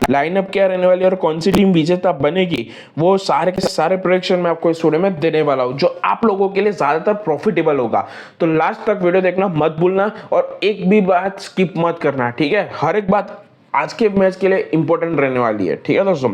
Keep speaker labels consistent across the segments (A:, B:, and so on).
A: Lineup क्या रहने वाली है और कौन सी टीम विजेता बनेगी, वो सारे के सारे प्रेडिक्शन मैं आपको इस वीडियो में देने वाला हूं, जो आप लोगों के लिए ज्यादातर प्रॉफिटेबल होगा। तो लास्ट तक वीडियो देखना मत भूलना और एक भी बात स्किप मत करना, ठीक है। हर एक बात आज के मैच के लिए इंपॉर्टेंट रहने वाली है, ठीक है दोस्तों।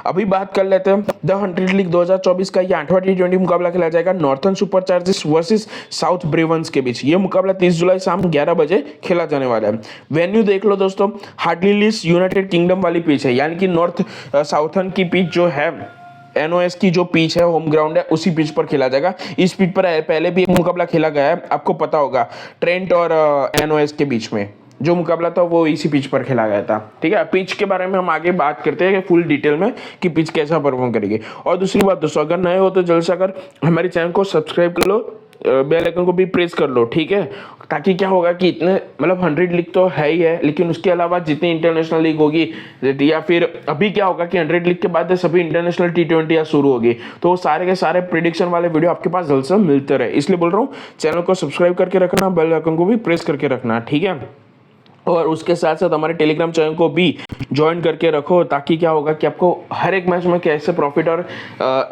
A: अभी बात कर लेते हैं द 100 लीग 2024 का ये 8वां T20 मुकाबला खेला जाएगा नॉर्थर्न सुपरचार्जर्स वर्सेस साउथ ब्रेवंस के बीच। ये मुकाबला 30 जुलाई शाम 11 बजे खेला जाने वाला है। वेन्यू देख लो दोस्तों, हार्डली लिस्ट यूनाइटेड किंगडम वाली पिच है, यानी कि नॉर्थ साउथर्न की पिच जो है, एनओएस की जो पिच है, होम ग्राउंड है, उसी पिच पर खेला जाएगा। इस पिच पर पहले भी एक मुकाबला खेला गया है, आपको पता होगा, ट्रेंट और एनओएस के बीच में जो मुकाबला था वो इसी पिच पर खेला गया था, ठीक है। पिच के बारे में हम आगे बात करते हैं फुल डिटेल में कि पिच कैसा परफॉर्म करेगी। और दूसरी बात दोस्तों, अगर नए हो तो जल्द से अगर हमारे चैनल को सब्सक्राइब कर लो, बेल आइकन को भी प्रेस कर लो, ठीक है। ताकि क्या होगा कि इतने मतलब 100 लीग तो है ही है, लेकिन उसके अलावा जितनी इंटरनेशनल लीग होगी, या फिर अभी क्या होगा कि 100 लीग के बाद सभी इंटरनेशनल T20 शुरू होगी, तो वो सारे के सारे प्रेडिक्शन वाले वीडियो आपके पास जल्द से मिलते रहे। इसलिए बोल रहा हूँ चैनल को सब्सक्राइब करके रखना, बेल आइकन को भी प्रेस करके रखना, ठीक है। और उसके साथ साथ हमारे टेलीग्राम चैनल को भी ज्वाइन करके रखो, ताकि क्या होगा कि आपको हर एक मैच में कैसे प्रॉफिट और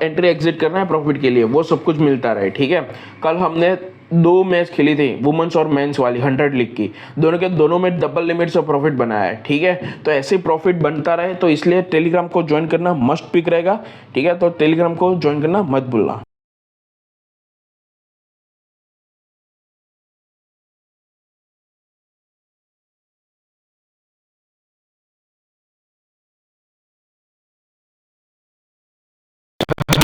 A: एंट्री एग्जिट करना है प्रॉफिट के लिए, वो सब कुछ मिलता रहे, ठीक है। कल हमने 2 मैच खेली थी, वुमेन्स और मेंस वाली 100 लीग की, दोनों के दोनों में डबल लिमिट से प्रॉफिट बनाया है, ठीक है। तो ऐसे प्रॉफिट बनता रहे, तो इसलिए टेलीग्राम को ज्वाइन करना मस्ट पिक रहेगा, ठीक है। तो टेलीग्राम को ज्वाइन करना मत भूलना।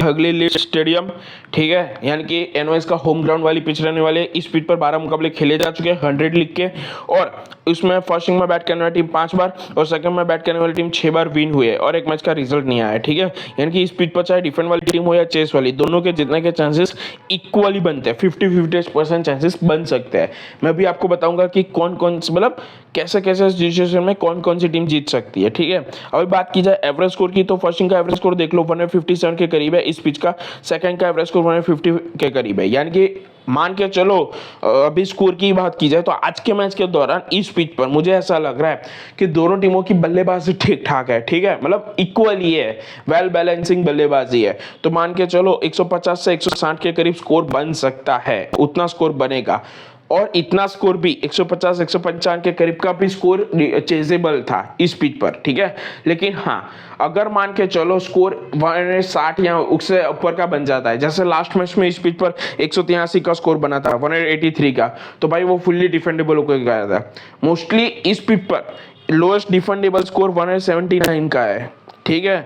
A: हगली लिस्ट स्टेडियम, ठीक है, यानी कि एनओएस का होम ग्राउंड वाली पिच रहने वाली है। इस पिच पर 12 मुकाबले खेले जा चुके हैं 100 लीग के, और उसमें फर्स्ट इनिंग में बैट करने वाली टीम 5 बार और सेकंड में बैट करने वाली टीम 6 बार विन हुई है, और एक मैच का रिजल्ट नहीं आया है, ठीक है। यानी कि इस पिच पर चाहे डिफेंड वाली टीम हो या चेस वाली, दोनों के जीतने के चांसेस इक्वली बनते हैं, 50-50% चांसेस बन सकते हैं। मैं भी आपको बताऊंगा कि कौन कौन मतलब कैसे कैसे सिचुएशन में कौन कौन सी टीम जीत सकती है, ठीक है। अभी बात की जाए एवरेज स्कोर की, तो फर्स्ट इनिंग का एवरेज स्कोर देख लो 157 के करीब है इस पिच का, सेकंड का एवरेज स्कोर 150 के करीब है। यानी कि मान के चलो, अभी स्कोर की बात की जाए तो आज के मैच के दौरान इस पिच पर मुझे ऐसा लग रहा है कि दोनों टीमों की बल्लेबाजी ठीक ठाक है, ठीक है, मतलब इक्वल ही है, वेल बैलेंसिंग बल्लेबाजी है। तो मान के चलो 150 से 160 के करीब स्कोर बन सकता है, उतना स्कोर बनेगा। और इतना स्कोर भी 150-155 के करीब का भी स्कोर चेजेबल था इस पिच पर, ठीक है। लेकिन हाँ, अगर मान के चलो स्कोर 160 या उससे ऊपर का बन जाता है, जैसे लास्ट मैच में इस पिच पर 183 का स्कोर बना था, 183 का, तो भाई वो फुल्ली डिफेंडेबल होकर गया था। मोस्टली इस पिच पर लोएस्ट डिफेंडेबल स्कोर 179 का है, ठीक है,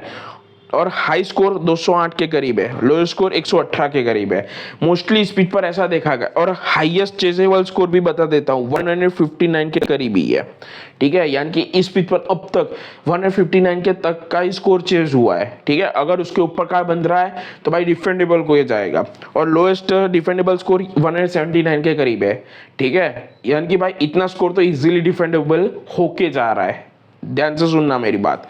A: और हाई स्कोर 208 के करीब है, लो स्कोर 118 के करीब है। मोस्टली स्पीड पर ऐसा देखा गया, और हाईएस्ट चेजेबल स्कोर भी बता देता हूं 159 के करीब ही है, ठीक है। यानी कि इस पिच पर अब तक 159 के तक का स्कोर चेज हुआ है, ठीक है। अगर उसके ऊपर का बन रहा है तो भाई डिफेंडेबल को ये जाएगा, और लोएस्ट डिफेंडेबल स्कोर 179 के करीब है, ठीक है। यानी कि भाई इतना स्कोर तो इजीली डिफेंडेबल होके जा रहा है, ध्यान से सुनना मेरी बात,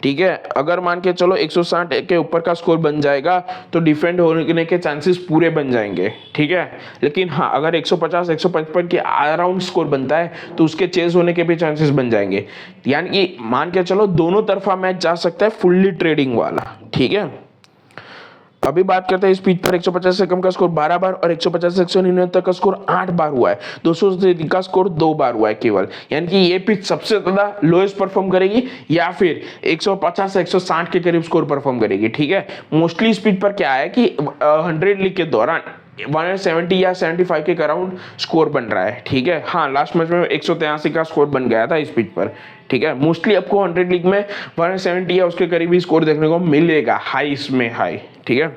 A: ठीक है। अगर मान के चलो 160 के ऊपर का स्कोर बन जाएगा तो डिफेंड होने के चांसेस पूरे बन जाएंगे, ठीक है। लेकिन हाँ, अगर 150-155 के अराउंड स्कोर बनता है तो उसके चेज होने के भी चांसेस बन जाएंगे। यानी कि मान के चलो दोनों तरफा मैच जा सकता है, फुल्ली ट्रेडिंग वाला, ठीक है। अभी बात करते हैं इस पिच पर 150 से कम का स्कोर 12 बार और 150 से 199 तक का स्कोर 8 बार हुआ है, 200 से अधिक का स्कोर 2 बार हुआ है केवल। यानी कि ये पिच सबसे ज्यादा लोएस्ट परफॉर्म करेगी या फिर 150 से 160 के करीब स्कोर परफॉर्म करेगी, ठीक है। मोस्टली इस पिच पर क्या है कि 100 लीग के दौरान 170 या 75 के अराउंड स्कोर बन रहा है, ठीक है। हाँ, लास्ट मैच में 183 का स्कोर बन गया था इस पिच पर, ठीक है। मोस्टली आपको 100 लीग में 170 या उसके करीब ही स्कोर देखने को मिलेगा, हाई इसमें हाई, ठीक है।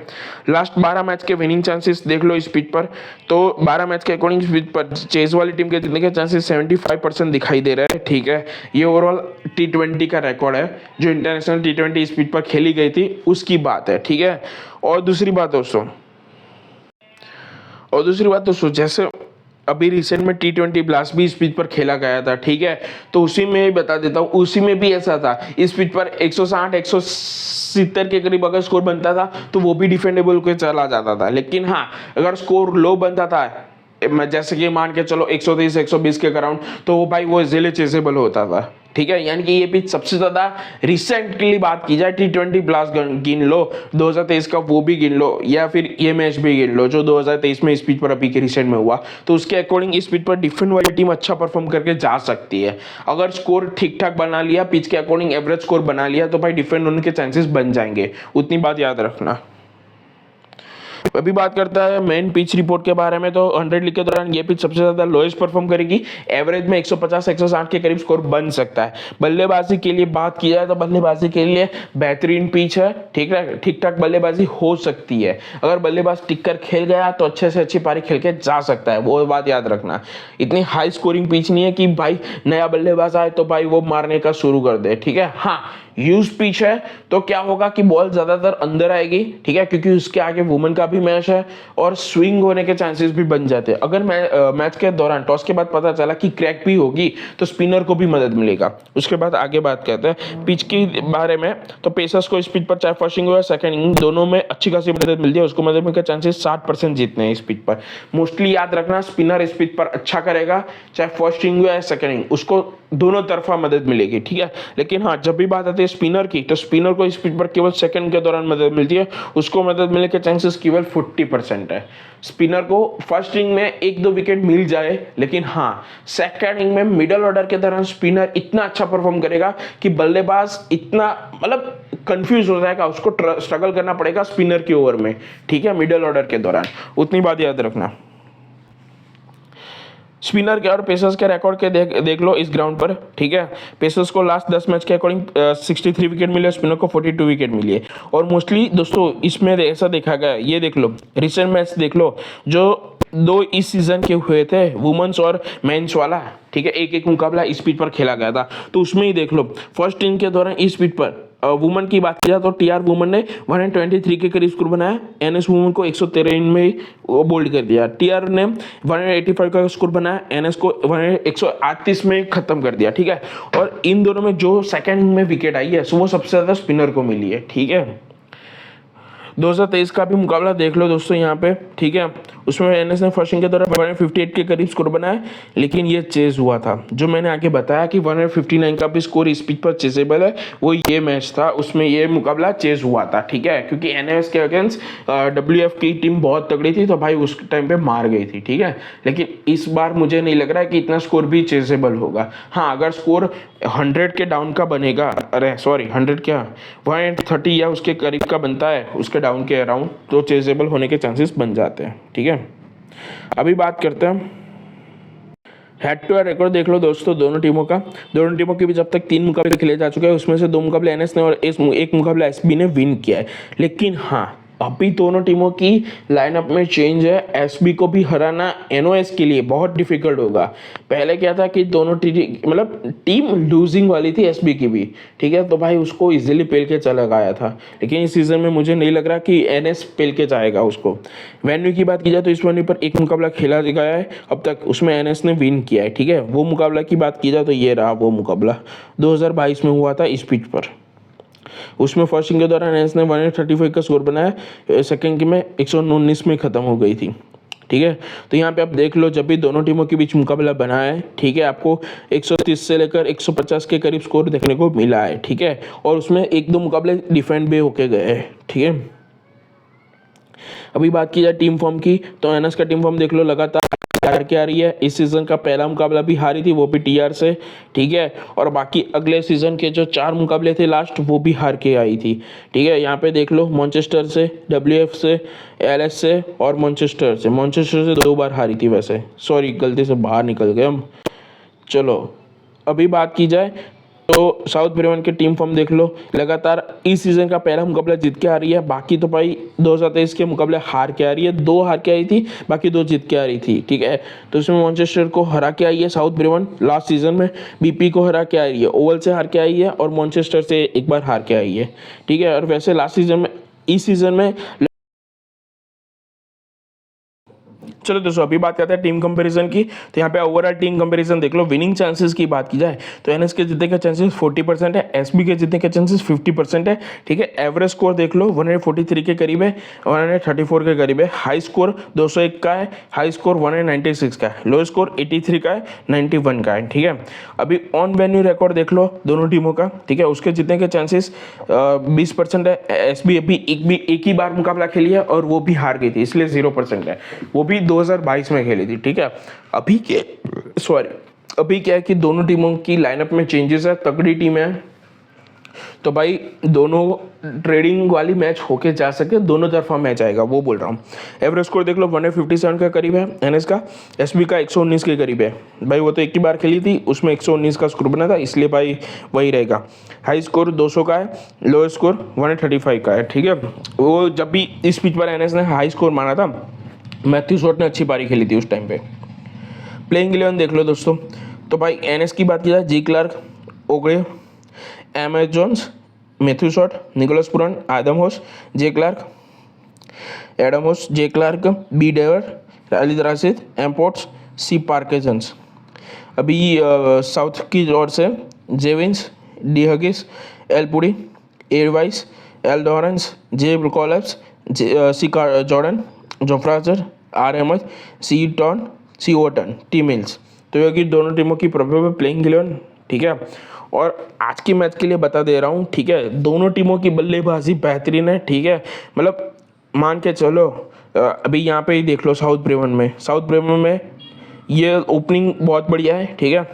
A: लास्ट 12 मैच के विनिंग चांसेस देख लो इस पिच पर, तो 12 मैच के अकॉर्डिंग इस पिच पर चेज वाली टीम के जीतने के चांसेस 75% दिखाई दे रहे हैं, ठीक है। ये ओवरऑल T20 का रिकॉर्ड है, जो इंटरनेशनल T20 इस पिच पर खेली गई थी उसकी बात है, ठीक है। और दूसरी बात दोस्तों, जैसे अभी रिसेंट में T20 ब्लास्ट भी इस पिच पर खेला गया था, ठीक है। तो उसी में बता देता हूँ, उसी में भी ऐसा था, इस पिच पर 160-170 के करीब अगर स्कोर बनता था तो वो भी डिफेंडेबल के चला जाता था। लेकिन हाँ, अगर स्कोर लो बनता था, जैसे कि मान के चलो 130-120 के अराउंड, तो वो भाई वो इजीली चेजेबल होता था, ठीक है, यानी कि ये पिच सबसे ज्यादा रिसेंटली बात की जाए T20 ब्लास्ट गिन लो 2023 का, वो भी गिन लो, या फिर ये मैच भी गिन लो जो 2023 में इस पिच पर अभी के रिसेंट में हुआ, तो उसके अकॉर्डिंग इस पिच पर डिफेंड वाली टीम अच्छा परफॉर्म करके जा सकती है। अगर स्कोर ठीक ठाक बना लिया, पिच के अकॉर्डिंग एवरेज स्कोर बना लिया, तो भाई डिफेंड होने के चांसेस बन जाएंगे, उतनी बात याद रखना। अभी बात करता है मेन पिच रिपोर्ट के बारे में, तो 100 लीग के दौरान ये पिच सबसे ज्यादा लोएस्ट परफॉर्म करेगी, एवरेज में 150-160 के करीब स्कोर बन सकता है। बल्लेबाजी के लिए बात की जाए तो बल्लेबाजी के लिए बेहतरीन पिच है, ठीक है, ठीक ठाक बल्लेबाजी हो सकती है। अगर बल्लेबाज टिक कर खेल गया तो अच्छे से अच्छी पारी खेल के जा सकता है, वो बात याद रखना। इतनी हाई स्कोरिंग पिच नहीं है कि भाई नया बल्लेबाज आए तो भाई वो मारने का शुरू कर दे, ठीक है। हाँ, यूज पिच है तो क्या होगा कि बॉल ज्यादातर अंदर आएगी, ठीक है, क्योंकि उसके आगे वुमेन का भी मैच है और स्विंग होने के चांसेस भी बन जाते हैं। अगर मैच के दौरान टॉस के बाद पता चला कि क्रैक भी होगी तो स्पिनर को भी मदद मिलेगा। उसके बाद आगे बात करते हैं पिच के बारे में, तो पेसर्स को इस पिच पर चाहे फर्स्ट इनिंग हो या सेकंड इनिंग, दोनों में अच्छी खासी मदद मिलती है, उसको मदद मिलने के चांसेस 60% जीतने हैं इस पिच पर। मोस्टली याद रखना, स्पिनर इस पिच पर अच्छा करेगा, चाहे फर्स्ट इनिंग हो या सेकंड इनिंग, उसको दोनों तरफा मदद मिलेगी, ठीक है। लेकिन हाँ, जब भी बात आती है स्पिनर की, तो स्पिनर को इस पिच पर केवल सेकंड के दौरान मदद मिलती है, उसको मदद मिलने के चांसेस केवल 40% है। स्पिनर को फर्स्ट इनिंग में 1-2 विकेट मिल जाए, लेकिन हाँ, सेकंड इनिंग में मिडल ऑर्डर के दौरान स्पिनर इतना अच्छा परफॉर्म करेगा कि बल्लेबाज इतना मतलब कंफ्यूज हो जाएगा, उसको स्ट्रगल करना पड़ेगा स्पिनर के ओवर में, ठीक है, मिडल ऑर्डर के दौरान, उतनी बात याद रखना। स्पिनर के और पेसर्स के रिकॉर्ड के देख लो इस ग्राउंड पर, ठीक है। पेसर्स को लास्ट 10 मैच के अकॉर्डिंग 63 विकेट मिले, स्पिनर को 42 विकेट मिली है। और मोस्टली दोस्तों इसमें ऐसा देखा गया, ये देख लो रिसेंट मैच देख लो जो 2 इस सीजन के हुए थे, वुमेन्स और मेंस वाला, ठीक है, एक मुकाबला इस पिच पर खेला गया था, तो उसमें ही देख लो फर्स्ट इनिंग के दौरान इस पिच पर वुमन की बात की जाए तो टीआर वुमन ने 123 के करीब स्कोर बनाया, एनएस वुमन को 113 में बोल्ड कर दिया। टीआर ने 185 का स्कोर बनाया, एनएस को 138 में खत्म कर दिया, ठीक है। और इन दोनों में जो सेकंड में विकेट आई है वो सबसे ज्यादा स्पिनर को मिली है, ठीक है। 2023 का भी मुकाबला देख लो दोस्तों यहाँ पे, ठीक है, उसमें एनएस ने फर्स्ट इनिंग के दौरान 158 के करीब स्कोर बनाया, लेकिन ये चेज हुआ था, जो मैंने आगे बताया कि 159 का भी स्कोर इस पिच पर चेजेबल है, वो ये मैच था, उसमें ये मुकाबला चेज हुआ था, ठीक है, क्योंकि एनएस के अगेंस्ट डब्ल्यूएफ की टीम बहुत तगड़ी थी, तो भाई उस टाइम पे मार गई थी, ठीक है। लेकिन इस बार मुझे नहीं लग रहा है कि इतना स्कोर भी चेजेबल होगा। हाँ, अगर स्कोर 100 के डाउन का बनेगा, अरे सॉरी 100 क्या 130 या उसके करीब का बनता है, उसके डाउन के अराउंड, तो चेजेबल होने के चांसेस बन जाते हैं, ठीक है। अभी बात करते हैं हेड टू हेड रिकॉर्ड देख लो दोस्तों दोनों टीमों का। दोनों टीमों के बीच अब तक 3 मुकाबले खेले जा चुके हैं, उसमें से 2 मुकाबले एनएस ने और एक मुकाबला एसबी ने विन किया है। लेकिन हाँ, अभी दोनों टीमों की लाइनअप में चेंज है, एसबी को भी हराना एनओएस के लिए बहुत डिफिकल्ट होगा। पहले क्या था कि दोनों टीम लूजिंग वाली थी एसबी की भी, ठीक है, तो भाई उसको इजीली पेल के चला गया था, लेकिन इस सीजन में मुझे नहीं लग रहा कि एनएस पेल के जाएगा उसको। वेन्यू की बात की जाए तो इस वेन्यू पर एक मुकाबला खेला गया है अब तक, उसमें एनएस ने विन किया है, ठीक है। वो मुकाबला की बात की जाए तो ये रहा वो मुकाबला 2022 में हुआ था इस पिच पर। उसमें फर्स्ट इनिंग के दौरान एनएस ने 135 का स्कोर बनाया, सेकंड में 119 में खत्म हो गई थी, ठीक है। तो यहाँ पे आप देख लो जब भी दोनों टीमों के बीच मुकाबला बना है, ठीक है, आपको 130 से लेकर 150 के करीब स्कोर देखने को मिला है, ठीक है। और उसमें 1-2 मुकाबले डिफेंड भी होके गए हैं, ठीक है। अभी बात की जाए टीम फॉर्म की, तो एनएस का टीम फॉर्म देख लो लगातार हार के आ रही है। इस सीजन का पहला मुकाबला भी हारी थी, वो भी टीआर से, ठीक है। और बाकी अगले सीजन के जो 4 मुकाबले थे लास्ट, वो भी हार के आई थी, ठीक है। यहाँ पे देख लो मैनचेस्टर से, डब्ल्यूएफ से, एलएस से और मैनचेस्टर से 2 बार हारी थी, वैसे सॉरी गलती से बाहर निकल गए हम। चलो अभी बात की जाए तो साउथ ब्रेवन के टीम फॉर्म देख लो, लगातार इस सीजन का पहला मुकाबला जीत के आ रही है, बाकी तो भाई 2023 के मुकाबले हार के आ रही है। 2 हार के आई थी, बाकी 2 जीत के आ रही थी, ठीक है। तो इसमें मैनचेस्टर को हरा के आई है साउथ ब्रेवन लास्ट सीजन में, बीपी को हरा के आ रही है, ओवल से हार के आई है और मैनचेस्टर से एक बार हार के आई है, ठीक है। और वैसे लास्ट सीजन में, इस सीजन में चलो दोस्तों अभी बात करते हैं टीम कंपैरिजन की। तो यहाँ पे ओवरऑल टीम कंपैरिजन देख लो। विनिंग चांसेस की बात की जाए तो एनएस के जीतने के चांसेस 40% है, एसबी के जीतने के चांसेस 50% है, ठीक है। एवरेज स्कोर देख लो 143 के करीब है, 134 के करीब है। हाई स्कोर 201 का है, हाई स्कोर 196 का है, लो स्कोर 83 का है, 91 का है, ठीक है। अभी ऑन वेन्यू रिकॉर्ड देख लो दोनों टीमों का, ठीक है। उसके जीतने के चांसेस 20% है। एसबी अभी एक ही बार मुकाबला खेली है और वो भी हार गई थी, इसलिए 0% है। वो भी 2022 में खेली थी, ठीक है। अभी क्या है कि दोनों टीमों की लाइनअप में चेंजेस है, तगड़ी टीम है, तो भाई दोनों ट्रेडिंग वाली मैच होके जा सके, दोनों तरफा मैच आएगा, वो बोल रहा हूँ। एवरेज स्कोर देख लो 157 के करीब है एनएस का, एसबी का 119 के करीब है। भाई वो तो एक ही बार खेली थी, उसमें 119 का स्कोर बना था, इसलिए भाई वही रहेगा। हाई स्कोर 200 का है, लो स्कोर 135 का है, ठीक है। वो जब भी इस पिच पर एनएस ने हाई स्कोर माना था, मैथ्यू शॉट ने अच्छी पारी खेली थी उस टाइम पे। प्लेइंग 11 देख लो दोस्तों। तो भाई एनएस की बात की जाए, जी क्लार्क, ओगड़े, MS Jones, Matthew Short, Nicholas Pooran, Adam Hose, J Clarke, B डेवर, खालिद राशिद, एम्पोर्ट्स, सी पार्केजन्स। अभी साउथ की ओर से जेविंस, डी हगिस, एल पुडी, एयरवाइस, एल डॉरेंस, जे कॉलेप्स, सी जॉर्डन, जोफ्राजर, R Ahmed, C Overton, T Mills. तो ये कि दोनों टीमों की प्रोबेबल प्लेइंग 11, ठीक है। और आज की मैच के लिए बता दे रहा हूँ, ठीक है, दोनों टीमों की बल्लेबाजी बेहतरीन है, ठीक है। मतलब मान के चलो अभी यहाँ पे ही देख लो साउथ ब्रेवन में ये ओपनिंग बहुत बढ़िया है, ठीक है।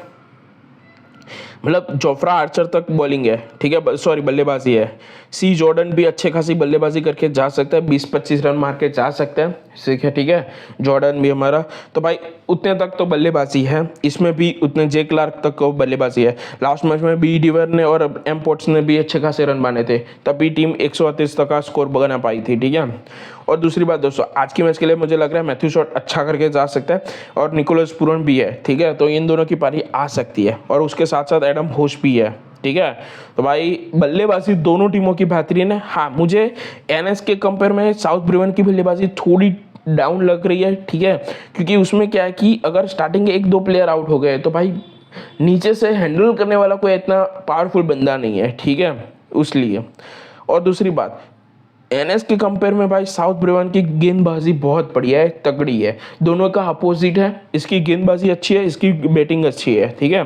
A: मतलब जोफ्रा आर्चर तक बॉलिंग है, ठीक है, सॉरी बल्लेबाजी है। सी जॉर्डन भी अच्छे खासी बल्लेबाजी करके जा सकता है, 20-25 रन मार के जा सकते हैं, ठीक है। जॉर्डन भी हमारा, तो भाई उतने तक तो बल्लेबाजी है, इसमें भी उतने जे क्लार्क तक को बल्लेबाजी है। लास्ट मैच में बी डिवर ने और एम्पोर्ट्स ने भी अच्छे खासे रन माने थे, तभी टीम 138 तक का स्कोर बना पाई थी, ठीक है। और दूसरी बात दोस्तों, आज की मैच के लिए मुझे लग रहा है मैथ्यू शॉट अच्छा करके जा सकता है और निकोलस पुरन भी है, ठीक है। तो इन दोनों की पारी आ सकती है, और उसके साथ साथ एडम होश भी है, ठीक है। तो भाई बल्लेबाजी दोनों टीमों की बेहतरीन है। हाँ, मुझे एनएस के कंपेयर में साउथ ब्रेवन की बल्लेबाजी थोड़ी डाउन लग रही है, ठीक है, क्योंकि उसमें क्या है कि अगर स्टार्टिंग के 1-2 प्लेयर आउट हो गए तो भाई नीचे से हैंडल करने वाला कोई इतना पावरफुल बंदा नहीं है, ठीक है, उसलिए। और दूसरी बात, एनएस के कंपेयर में भाई साउथ ब्रेवन की गेंदबाजी बहुत बढ़िया है, तगड़ी है, दोनों का अपोजिट है। इसकी गेंदबाजी अच्छी है, इसकी बैटिंग अच्छी है, ठीक है।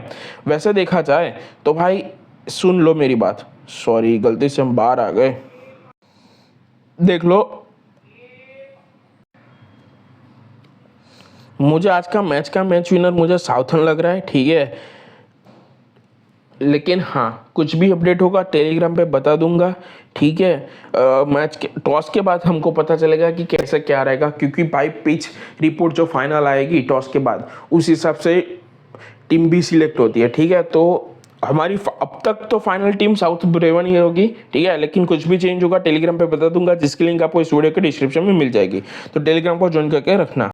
A: वैसे देखा जाए तो भाई सुन लो मेरी बात, सॉरी गलती से हम बाहर आ गए, देख लो। मुझे आज का मैच विनर मुझे साउथर्न लग रहा है, ठीक है। लेकिन हाँ, कुछ भी अपडेट होगा टेलीग्राम पे बता दूंगा, ठीक है। मैच के टॉस के बाद हमको पता चलेगा कि कैसे क्या रहेगा, क्योंकि भाई पिच रिपोर्ट जो फाइनल आएगी टॉस के बाद, उस हिसाब से टीम भी सिलेक्ट होती है, ठीक है। तो हमारी अब तक तो फाइनल टीम साउथ ब्रेवन ही होगी, ठीक है, लेकिन कुछ भी चेंज होगा टेलीग्राम पे बता दूंगा, जिसकी लिंक आपको इस वीडियो के डिस्क्रिप्शन में मिल जाएगी। तो टेलीग्राम को ज्वाइन करके रखना।